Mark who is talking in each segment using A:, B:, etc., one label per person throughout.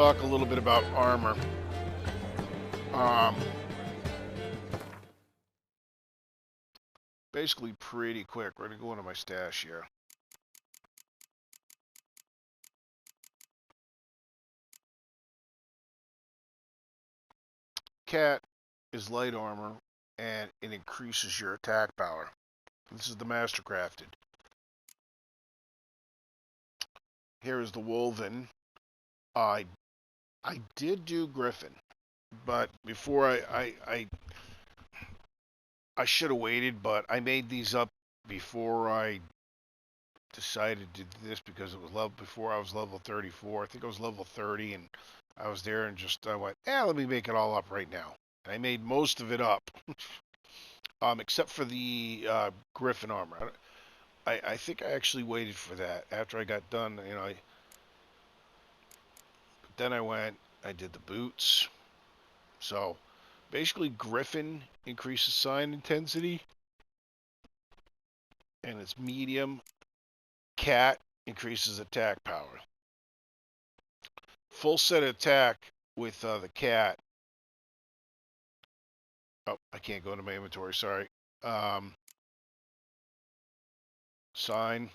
A: talk a little bit about armor. Um, Basically pretty quick. We're gonna go into my stash here. Cat is light armor, and it increases your attack power. This is the Mastercrafted. Here is the Woven. I did do Griffin, but before I should have waited, but I made these up before I decided to do this because it was level before I was level 34. I think I was level 30, and I was there and just I went, let me make it all up right now. And I made most of it up, except for the Griffin armor. I think I actually waited for that after I got done. Then I went, I did the boots. So basically, Griffin increases sign intensity, and it's medium. Cat increases attack power. Full set attack with the cat. Oh, I can't go into my inventory. Sorry. Sign.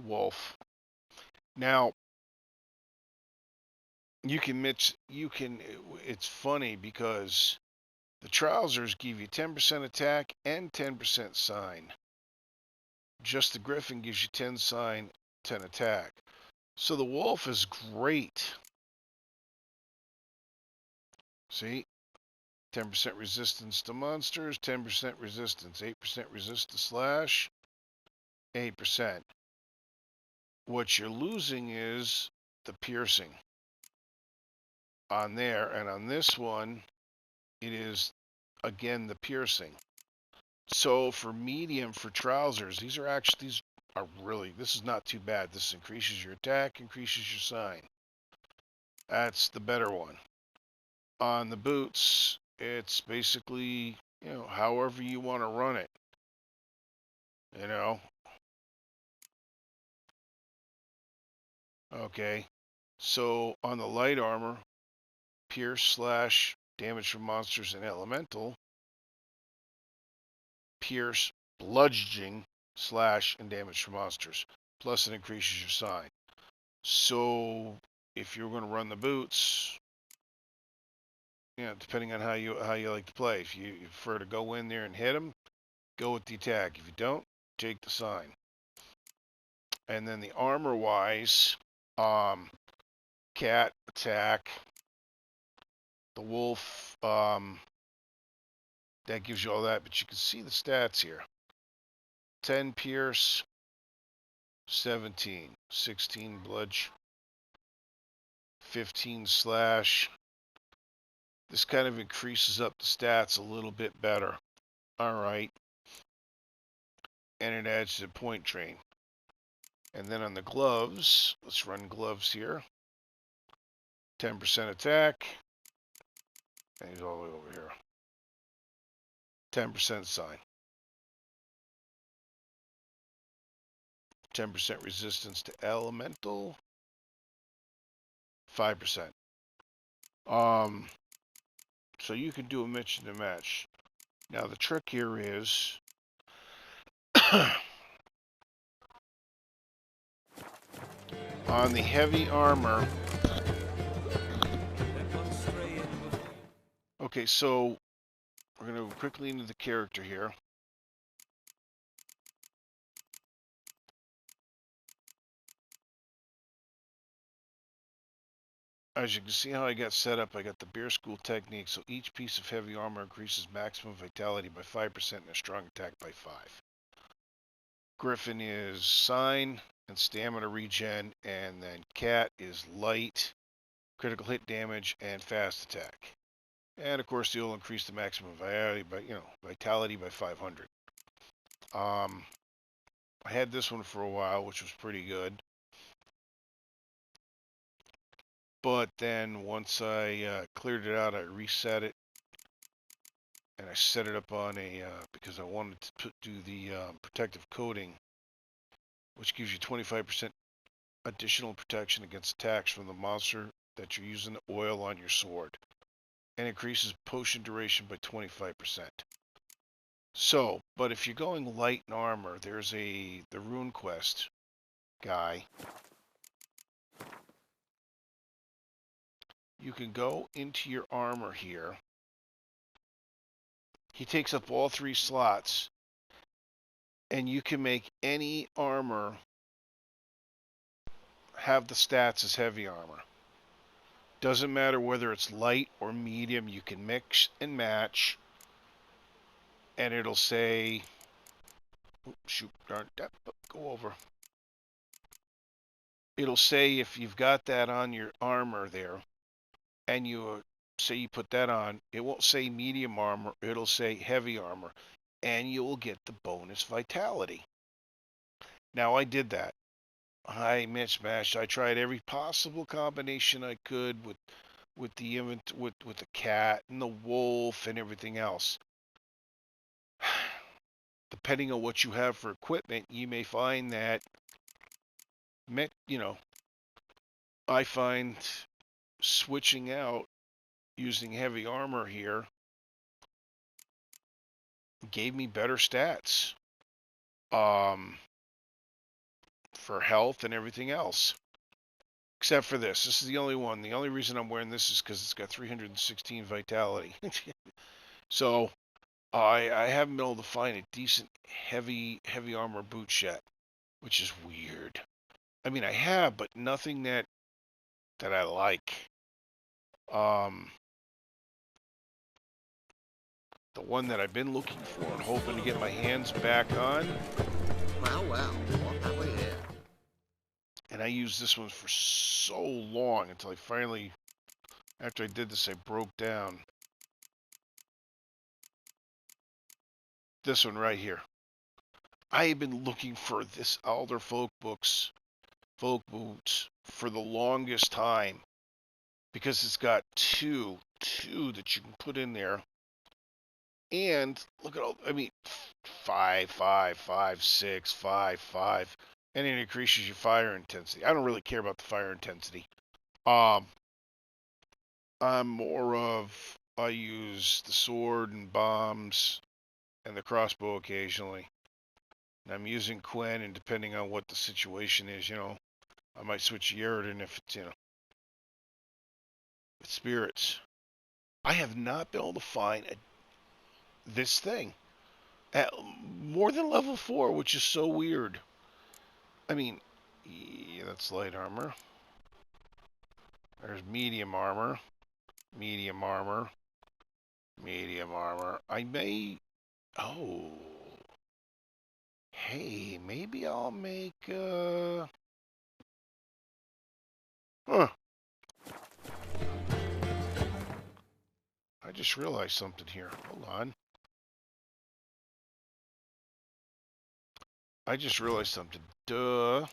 A: Wolf. Now you can mix. You can. It's funny because the trousers give you 10% attack and 10% sign. Just the Griffin gives you 10 sign, 10 attack. So the wolf is great. See? 10% resistance to monsters, 10% resistance, 8% resist to slash, 8%. What you're losing is the piercing on there, and on this one, it is, again, the piercing. So for medium, for trousers, these are really, this is not too bad. This increases your attack, increases your sign. That's the better one. On the boots, it's basically, however you want to run it. You know, okay. So on the light armor, pierce slash damage from monsters and elemental, pierce bludgeoning slash and damage from monsters. Plus it increases your sign. So if you're going to run the boots, depending on how you like to play. If you prefer to go in there and hit them, go with the attack. If you don't, take the sign. And then the armor wise, cat attack, the wolf, that gives you all that, but you can see the stats here. 10 pierce, 17, 16 bludge, 15 slash. This kind of increases up the stats a little bit better. All right. And it adds to the point train. And then on the gloves, let's run gloves here. 10% attack. And he's all the way over here. 10% sign. 10% resistance to elemental. 5%. So you can do a mix and a match. Now the trick here is on the heavy armor. Okay, so we're going to go quickly into the character here. As you can see how I got set up, I got the beer school technique, so each piece of heavy armor increases maximum vitality by 5% and a strong attack by 5. Griffin is sign and stamina regen, and then cat is light, critical hit damage, and fast attack. And of course, you'll increase the maximum vitality by 500. I had this one for a while, which was pretty good. But then once I cleared it out, I reset it. And I set it up on because I wanted to do the protective coating which gives you 25% additional protection against attacks from the monster that you're using the oil on your sword, and increases potion duration by 25%. So, but if you're going light in armor, there's the RuneQuest guy. You can go into your armor here. He takes up all 3 slots, and you can make any armor have the stats as heavy armor. Doesn't matter whether it's light or medium, you can mix and match, and it'll say, shoot, darn, go over. It'll say if you've got that on your armor there, and you say you put that on, it won't say medium armor, it'll say heavy armor, and you will get the bonus vitality. Now I did that. I mismatched. I tried every possible combination I could with the cat and the wolf and everything else. Depending on what you have for equipment, you may find that, I find switching out using heavy armor here gave me better stats for health and everything else. Except for this. This is the only one. The only reason I'm wearing this is because it's got 316 vitality. So I haven't been able to find a decent heavy armor boot yet, which is weird. I mean, I have, but nothing that I like. The one that I've been looking for and hoping to get my hands back on.
B: Well, what have we here?
A: And I used this one for so long until I finally, after I did this, I broke down. This one right here. I have been looking for this Alder folk boots for the longest time because it's got two that you can put in there. And look at all, I mean, 5, 5, 5, 6, 5, 5, and it increases your fire intensity. I don't really care about the fire intensity. I'm more of, I use the sword and bombs and the crossbow occasionally. And I'm using Quen, and depending on what the situation is, I might switch Yeridan if it's, with spirits. I have not been able to find this thing at more than level 4, which is so weird. I mean, yeah, that's light armor. There's medium armor. Medium armor. Medium armor. I may... Oh. Hey, maybe I'll make, Huh. I just realized something here. Hold on. I just realized something. Duh.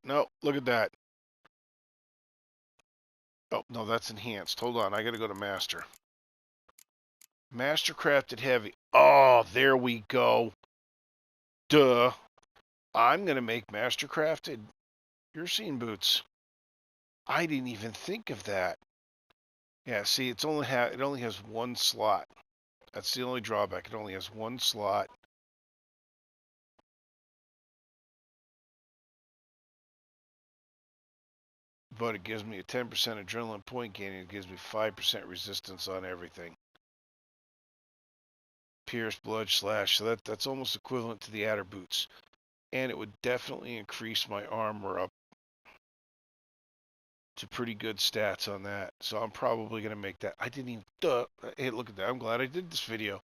A: No, look at that. Oh, no, that's enhanced. Hold on, I gotta go to master. Master crafted heavy. Oh, there we go. Duh. I'm gonna make master crafted Ursine boots. I didn't even think of that. Yeah, see, it only has one slot. That's the only drawback. It only has one slot. But it gives me a 10% adrenaline point gain, and it gives me 5% resistance on everything. Pierce, blood, slash. So that's almost equivalent to the adder boots. And it would definitely increase my armor up to pretty good stats on that. So I'm probably going to make that. I didn't even... Hey, look at that. I'm glad I did this video.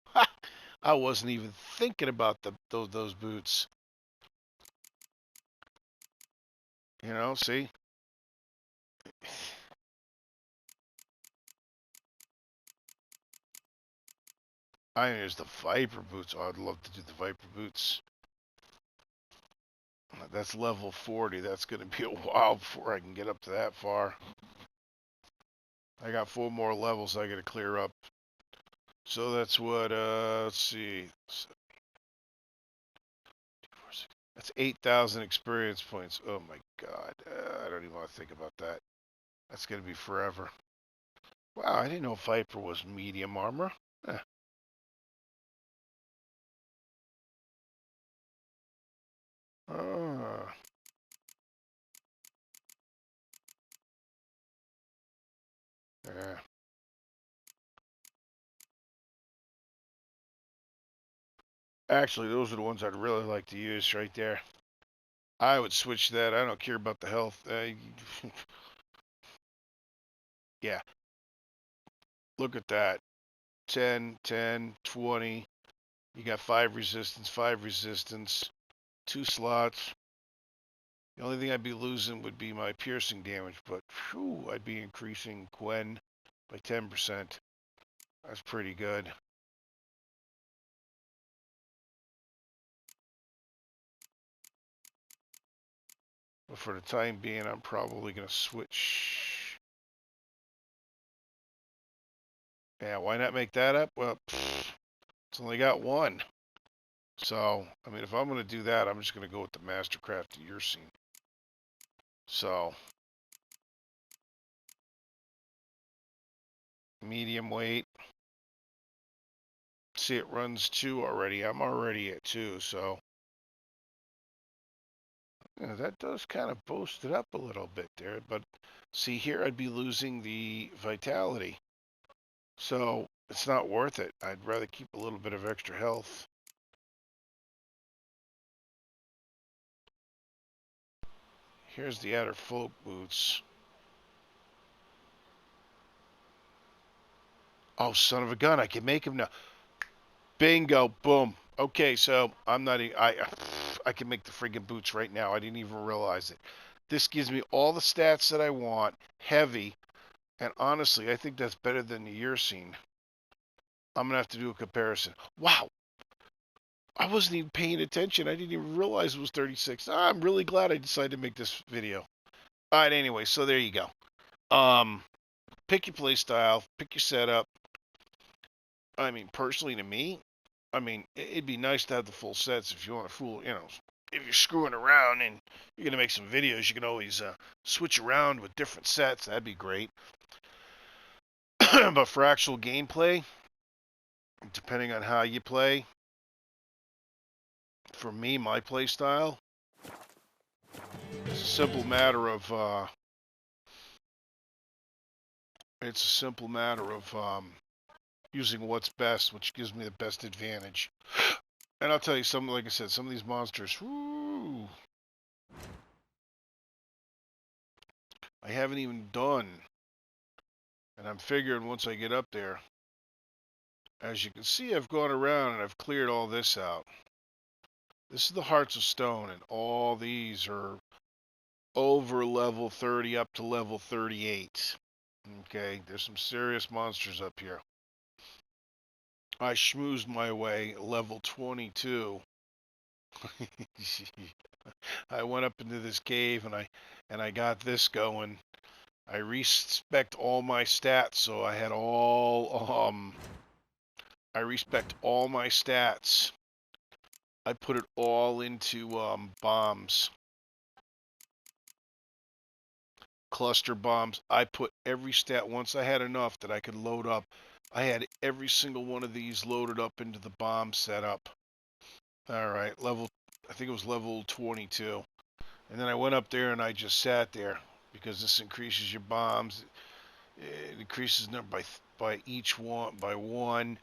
A: I wasn't even thinking about those boots. See? I mean, there's the Viper boots. Oh, I'd love to do the Viper boots. That's level 40. That's going to be a while before I can get up to that far. I got 4 more levels I got to clear up. So that's what, let's see. That's 8,000 experience points. Oh my god. I don't even want to think about that. That's going to be forever. Wow, I didn't know Viper was medium armor. Eh. Ah. Yeah. Actually, those are the ones I'd really like to use right there. I would switch that. I don't care about the health. Yeah. Look at that. 10, 10, 20. You got 5 resistance, 2 slots. The only thing I'd be losing would be my piercing damage, but whew, I'd be increasing Gwen by 10%. That's pretty good. But for the time being, I'm probably going to switch. Yeah, why not make that up? Well, it's only got 1. So, I mean, if I'm going to do that, I'm just going to go with the Mastercraft Ursine. So, medium weight. See, it runs 2 already. I'm already at 2, so. Yeah, that does kind of boost it up a little bit there. But see, here I'd be losing the vitality. So, it's not worth it. I'd rather keep a little bit of extra health. Here's the outer folk boots. Oh, son of a gun, I can make him now. Bingo, boom. Okay, so I'm not, I can make the friggin' boots right now. I didn't even realize it. This gives me all the stats that I want, heavy, and honestly, I think that's better than the Ursine. I'm going to have to do a comparison. Wow, I wasn't even paying attention. I didn't even realize it was 36. I'm really glad I decided to make this video. All right, anyway, so there you go. Pick your play style, pick your setup. I mean, personally to me, I mean, it'd be nice to have the full sets if you want to fool, if you're screwing around and you're going to make some videos, you can always switch around with different sets. That'd be great. But for actual gameplay, depending on how you play, for me, my play style, it's a simple matter of using what's best, which gives me the best advantage. And I'll tell you something, like I said, some of these monsters, whoo, I haven't even done. And I'm figuring once I get up there, as you can see, I've gone around and I've cleared all this out. This is the Hearts of Stone, and all these are over level 30 up to level 38. Okay, there's some serious monsters up here. I schmoozed my way level 22. I went up into this cave and I got this going. I respect all my stats, so I had all I respect all my stats. I put it all into bombs. Cluster bombs. I put every stat, once I had enough that I could load up, I had every single one of these loaded up into the bomb setup. Alright, I think it was level 22. And then I went up there and I just sat there, because this increases your bombs. It increases number by each one, by 1.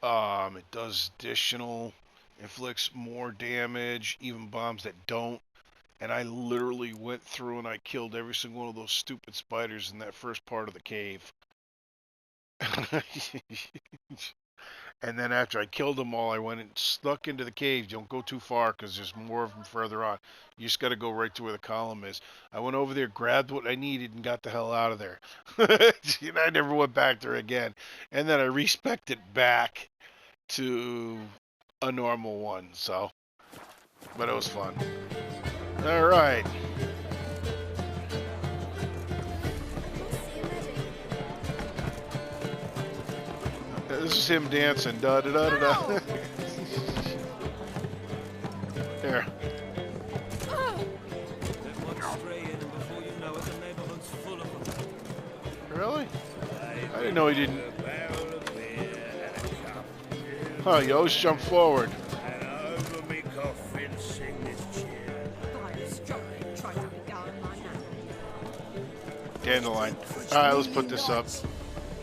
A: It does additional, inflicts more damage, even bombs that don't. And I literally went through and I killed every single one of those stupid spiders in that first part of the cave. And then after I killed them all, I went and snuck into the cave. Don't go too far because there's more of them further on. You just got to go right to where the column is. I went over there, grabbed what I needed, and got the hell out of there. And I never went back there again. And then I respec'd it back to a normal one. So, but it was fun. All right. This is is him dancing. Da da da da da. There. Really? I didn't know he didn't. Huh, you always jump forward. Dandelion. Alright, let's put this up.